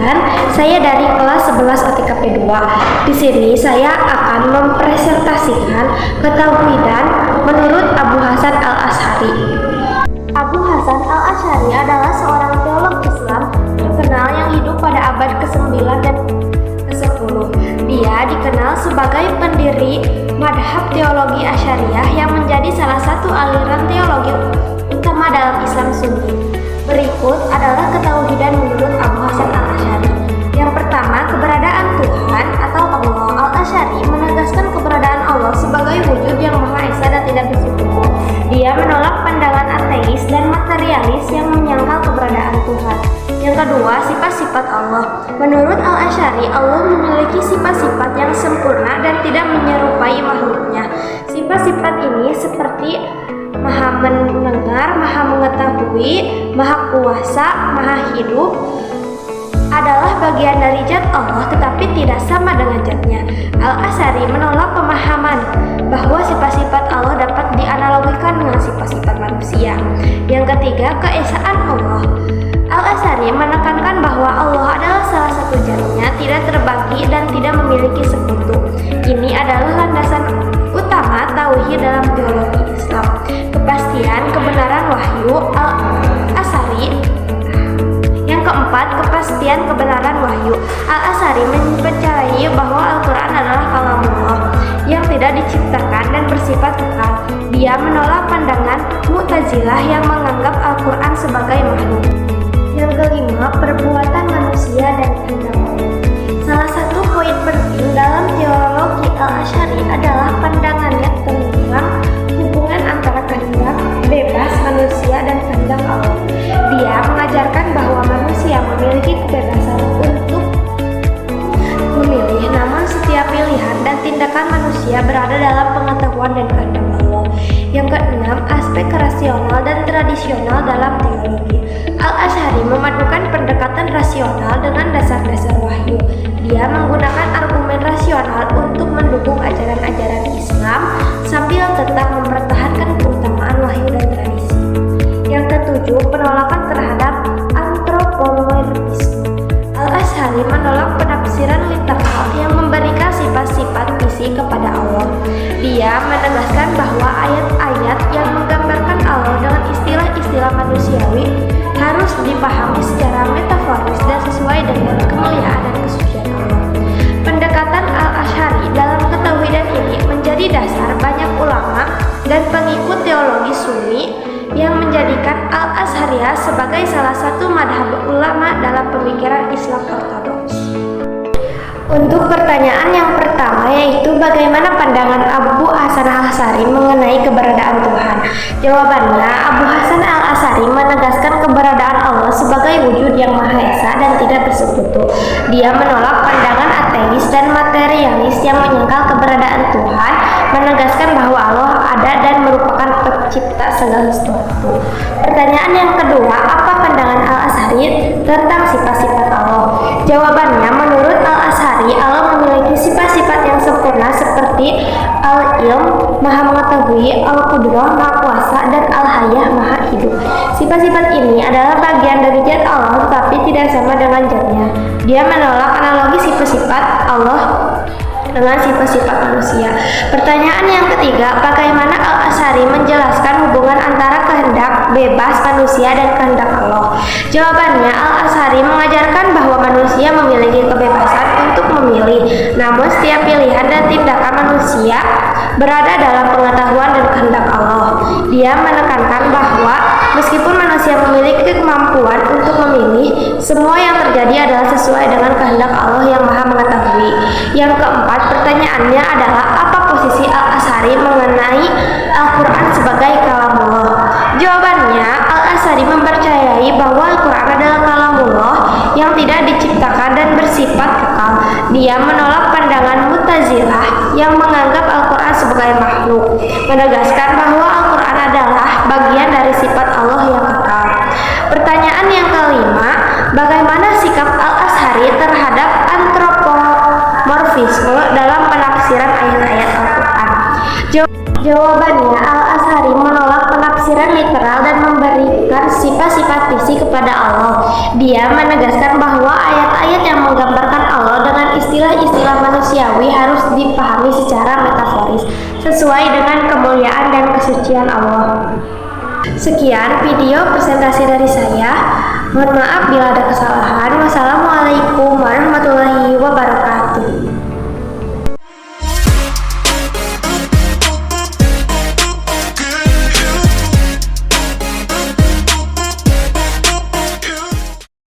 sekalian, saya dari kelas 11 OTKP 2. Di sini saya akan mempresentasikan ketauhidan menurut Abu Hasan Al-Asy'ari. Abu Hasan Al-Asy'ari adalah seorang teolog Islam terkenal yang hidup pada abad ke-9 dan ke-10. Dia dikenal sebagai pendiri madhab teologi Asy'ariyah yang menjadi salah satu aliran teologi utama dalam Islam Sunni. Berikut adalah ketauhidan menurut Abu Hasan Al-Asy'ari. Yang pertama, keberadaan Tuhan atau Allah. Al-Asy'ari menegaskan keberadaan Allah sebagai wujud yang Maha Esa dan tidak bersekutu. Dia menolak pandangan ateis dan materialis yang menyangkal keberadaan Tuhan. Yang kedua, sifat-sifat Allah. Menurut Al-Asy'ari, Allah memiliki sifat-sifat yang sempurna dan tidak menyerupai makhluknya. Sifat-sifat ini seperti Maha mendengar, Maha mengetahui, Maha kuasa, Maha hidup adalah bagian dari zat Allah tetapi tidak sama dengan zatnya. Al-Asy'ari menolak pemahaman bahwa sifat-sifat Allah dapat dianalogikan dengan sifat-sifat manusia. Yang ketiga, keesaan Allah. Al-Asy'ari menekankan bahwa Allah adalah salah satu zatnya, tidak terbagi dan tidak memiliki sekutu. Ini adalah landasan utama tauhid dalam teologi Islam. Kepastian kebenaran wahyu. Al-Asy'ari. Yang keempat, kepastian kebenaran wahyu. Al-Asy'ari mempercayai bahwa Al-Quran adalah kalamullah yang tidak diciptakan dan bersifat kekal. Dia menolak pandangan Mu'tazilah yang menganggap Al-Quran sebagai makhluk. Yang kelima, perbuatan manusia dan kehendak Allah. Salah satu poin penting dalam teologi Al-Asy'ari adalah pandangannya tentang hubungan antara kehendak bebas manusia dan kehendak Allah. Dia mengajarkan bahwa manusia memiliki kebebasan untuk memilih, namun setiap pilihan dan tindakan manusia berada dalam pengetahuan dan kehendak Allah. Yang keenam, aspek rasional dan tradisional dalam teologi. Al-Asy'ari memadukan pendekatan rasional dengan dasar-dasar wahyu. Dia menggunakan argumen rasional untuk mendukung ajaran-ajaran Islam sambil tetap mempertahankan keutamaan wahyu dan tradisi. Yang ketujuh, penolakan terhadap antropomorfisme. Al-Asy'ari menolak penafsiran literal yang memberikan sifat-sifat fisik kepada Allah. Dia menegaskan bahwa ayat-ayat yang menggambarkan Allah dengan istilah-istilah manusiawi harus dipahami secara metaforis dan sesuai dengan kemuliaan dan kesucian Allah. Pendekatan Al-Asy'ari dalam ketauhidan ini menjadi dasar banyak ulama dan pengikut teologi Sunni yang menjadikan Al-Asy'ariyah sebagai salah satu madhab ulama dalam pemikiran Islam Ortodoks. Untuk pertanyaan yang pertama, yaitu bagaimana pandangan Abu Hasan Al-Asy'ari mengenai keberadaan Tuhan? Jawabannya, Abu Hasan Al-Asy'ari menegaskan keberadaan Allah sebagai wujud yang Maha Esa dan tidak bersekutu. Dia menolak pandangan ateis dan materialis yang menyangkal keberadaan Tuhan, menegaskan bahwa Allah ada dan merupakan pencipta segala sesuatu. Pertanyaan yang kedua, apa pandangan Al-Asy'ari tentang sifat-sifat Allah? Jawabannya, menurut Al-Asy'ari, Allah memiliki sifat-sifat yang sempurna seperti Al-Ilm, Maha mengetahui, Al-Qudrah, Maha kuasa, dan Al-Hayah, Maha hidup. Sifat-sifat ini adalah bagian dari zat Allah tetapi tidak sama dengan zatnya. Dia menolak analogi sifat-sifat Allah dengan sifat-sifat manusia. Pertanyaan yang ketiga, bagaimana Al-Asy'ari menjelaskan hubungan antara kehendak bebas manusia dan kehendak Allah? Jawabannya, Al-Asy'ari mengajarkan bahwa manusia memiliki kebebasan untuk memilih, namun setiap pilihan dan tindakan manusia berada dalam pengetahuan dan kehendak Allah. Dia menekankan bahwa meskipun manusia memiliki kemampuan untuk memilih, semua yang terjadi adalah sesuai dengan kehendak Allah yang Maha mengetahui. Yang keempat, pertanyaannya adalah apa posisi Al-Asy'ari mengenai Al-Quran sebagai kalamullah? Jawabannya, Al-Asy'ari mempercayai bahwa Al-Quran adalah kalamullah yang tidak diciptakan dan bersifat kekal. Dia menolak pandangan Mu'tazilah yang menganggap Al-Quran sebagai makhluk, menegaskan bahwa Al-Quran adalah bagian dari sifat Allah yang kekal. Pertanyaan yang kelima, bagaimana sikap Al-Asy'ari terhadap antropomorfisme dalam penafsiran ayat-ayat Al-Quran? Jawabannya, Al-Asy'ari menolak penafsiran literal dan memberikan menunjukkan sifat-sifat fisik kepada Allah. Dia menegaskan bahwa ayat-ayat yang menggambarkan Allah dengan istilah-istilah manusiawi harus dipahami secara metaforis, sesuai dengan kemuliaan dan kesucian Allah. Sekian video presentasi dari saya. Mohon maaf bila ada kesalahan. Wassalamualaikum warahmatullahi wabarakatuh.